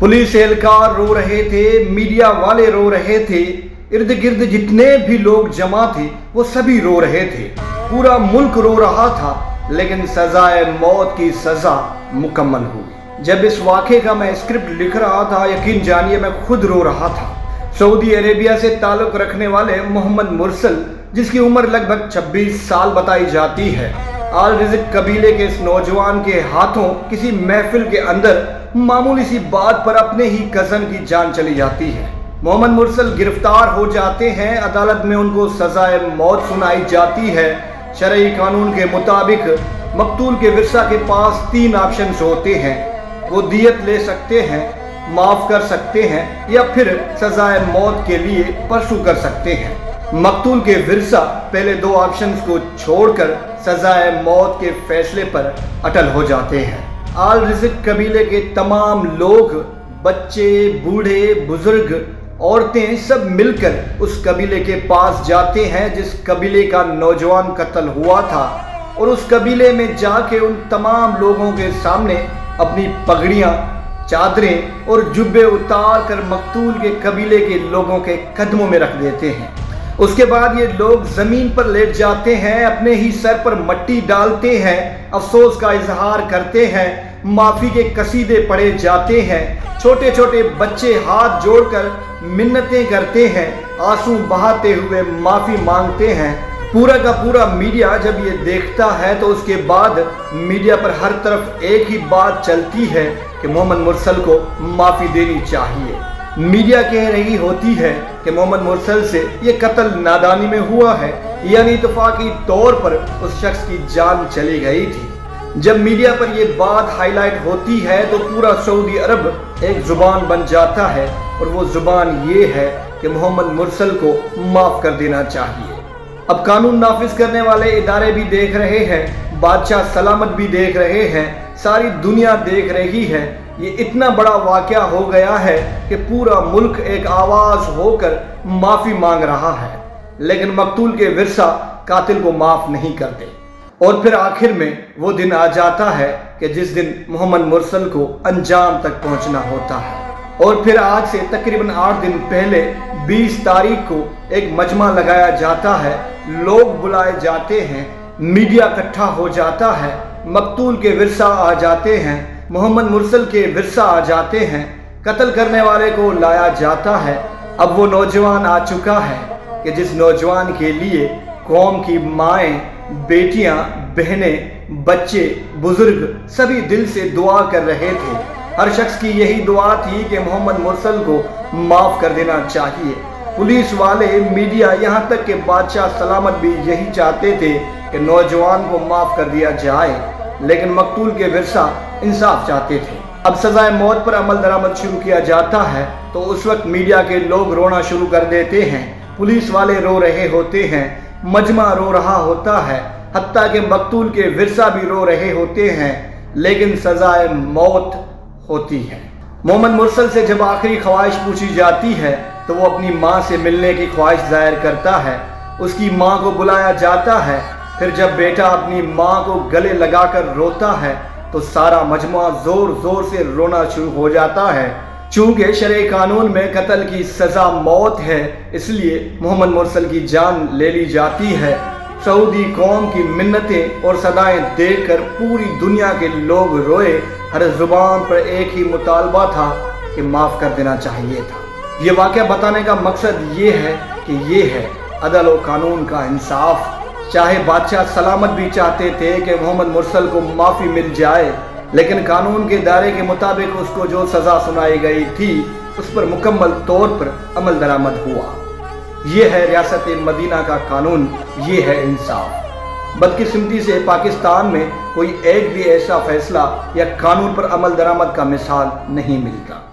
Police एहलकार रो रहे थे, media वाले रो रहे थे, इर्द गिर्द जितने भी लोग जमा थे वो सभी रो रहे थे। पूरा मुल्क रो रहा था, लेकिन सजाए मौत की सजा मुकम्मल हुई। जब इस वाक़े का मैं स्क्रिप्ट लिख रहा था, यकीन जानिए मैं खुद रो रहा था। सऊदी अरेबिया से ताल्लुक़ रखने वाले मोहम्मद मुरसल, जिसकी उम्र लगभग 26 साल बताई जाती है, आल रिज़्क कबीले के इस नौजवान के हाथों किसी महफिल के अंदर मामूली सी बात पर अपने ही कज़न की जान चली जाती है। मोहम्मद मुरसल गिरफ्तार हो जाते हैं, अदालत में उनको सजाए मौत सुनाई जाती है। शरई कानून के मुताबिक मकतूल के विरसा के पास 3 ऑप्शंस होते हैं। वो दियत ले सकते हैं, माफ़ कर सकते हैं या फिर सजाए मौत के लिए परसू कर सकते हैं। मकतूल के विरसा पहले 2 ऑप्शंस को छोड़कर सजाए मौत के फैसले पर अटल हो जाते हैं। आल रिज़्क कबीले के तमाम लोग, बच्चे, बूढ़े, बुजुर्ग, औरतें सब मिलकर उस कबीले के पास जाते हैं जिस कबीले का नौजवान कत्ल हुआ था, और उस कबीले में जाके उन तमाम लोगों के सामने अपनी पगड़ियाँ, चादरें और जुब्बे उतार कर मकतूल के कबीले के लोगों के कदमों में रख देते हैं। उसके बाद ये लोग ज़मीन पर लेट जाते हैं, अपने ही सर पर मट्टी डालते हैं, अफसोस का इजहार करते हैं, माफ़ी के कसीदे पढ़े जाते हैं। छोटे छोटे बच्चे हाथ जोड़कर मिन्नतें करते हैं, आंसू बहाते हुए माफ़ी मांगते हैं। पूरा का पूरा मीडिया जब ये देखता है तो उसके बाद मीडिया पर हर तरफ एक ही बात चलती है कि मोहम्मद मुरसल को माफ़ी देनी चाहिए। मीडिया कह रही होती है कि मोहम्मद मुरसल से ये कत्ल नादानी में हुआ है, यानी इत्तफाकी तौर पर उस शख्स की जान चली गई थी। जब मीडिया पर यह बात हाईलाइट होती है तो पूरा सऊदी अरब एक जुबान बन जाता है, और वो जुबान ये है कि मोहम्मद मुरसल को माफ़ कर देना चाहिए। अब कानून नाफिज करने वाले इदारे भी देख रहे हैं, बादशाह सलामत भी देख रहे हैं, सारी दुनिया देख रही है। ये इतना बड़ा वाक़या हो गया है कि पूरा मुल्क एक आवाज़ होकर माफ़ी मांग रहा है, लेकिन मकतूल के विरसा कातिल को माफ़ नहीं करते। और फिर आखिर में वो दिन आ जाता है कि जिस दिन मोहम्मद मुरसल को अंजाम तक पहुंचना होता है। और फिर आज से तकरीबन 8 दिन पहले 20 तारीख को एक मजमा लगाया जाता है, लोग बुलाए जाते हैं, मीडिया इकट्ठा हो जाता है, मकतूल के विरसा आ जाते हैं, मोहम्मद मुरसल के विरसा आ जाते हैं, कत्ल करने वाले को लाया जाता है। अब वो नौजवान आ चुका है कि जिस नौजवान के लिए कौम की माएँ, बेटियां, बहनें, बच्चे, बुजुर्ग सभी दिल से दुआ कर रहे थे। हर शख्स की यही दुआ थी कि मोहम्मद मुरसल को माफ़ कर देना चाहिए। पुलिस वाले, मीडिया, यहाँ तक कि बादशाह सलामत भी यही चाहते थे कि नौजवान को माफ़ कर दिया जाए, लेकिन मकतूल के विरसा इंसाफ चाहते थे। अब सजाए मौत पर अमल दरामद शुरू किया जाता है तो उस वक्त मीडिया के लोग रोना शुरू कर देते हैं, पुलिस वाले रो रहे होते हैं, मजमा रो रहा होता है, हत्ता के मकतूल के विरसा भी रो रहे होते हैं, लेकिन सजाए मौत होती है। मोहम्मद मुरसल से जब आखिरी ख्वाहिश पूछी जाती है तो वो अपनी माँ से मिलने की ख्वाहिश जाहिर करता है। उसकी माँ को बुलाया जाता है। फिर जब बेटा अपनी माँ को गले लगाकर रोता है तो सारा मजमा जोर जोर से रोना शुरू हो जाता है। चूँकि शरई कानून में कत्ल की सज़ा मौत है, इसलिए मोहम्मद मुरसल की जान ले ली जाती है। सऊदी कौम की मिन्नतें और सदाएं देखकर पूरी दुनिया के लोग रोए। हर जुबान पर एक ही मुतालबा था कि माफ़ कर देना चाहिए था। ये वाक़या बताने का मकसद ये है कि ये है अदल और कानून का इंसाफ। चाहे बादशाह सलामत भी चाहते थे कि मोहम्मद मुरसल को माफ़ी मिल जाए, लेकिन कानून के दायरे के मुताबिक उसको जो सज़ा सुनाई गई थी उस पर मुकम्मल तौर पर अमल दरामद हुआ। ये है रियासत मदीना का कानून, ये है इंसाफ। बदकिस्मती से पाकिस्तान में कोई एक भी ऐसा फैसला या कानून पर अमल दरामद का मिसाल नहीं मिलता।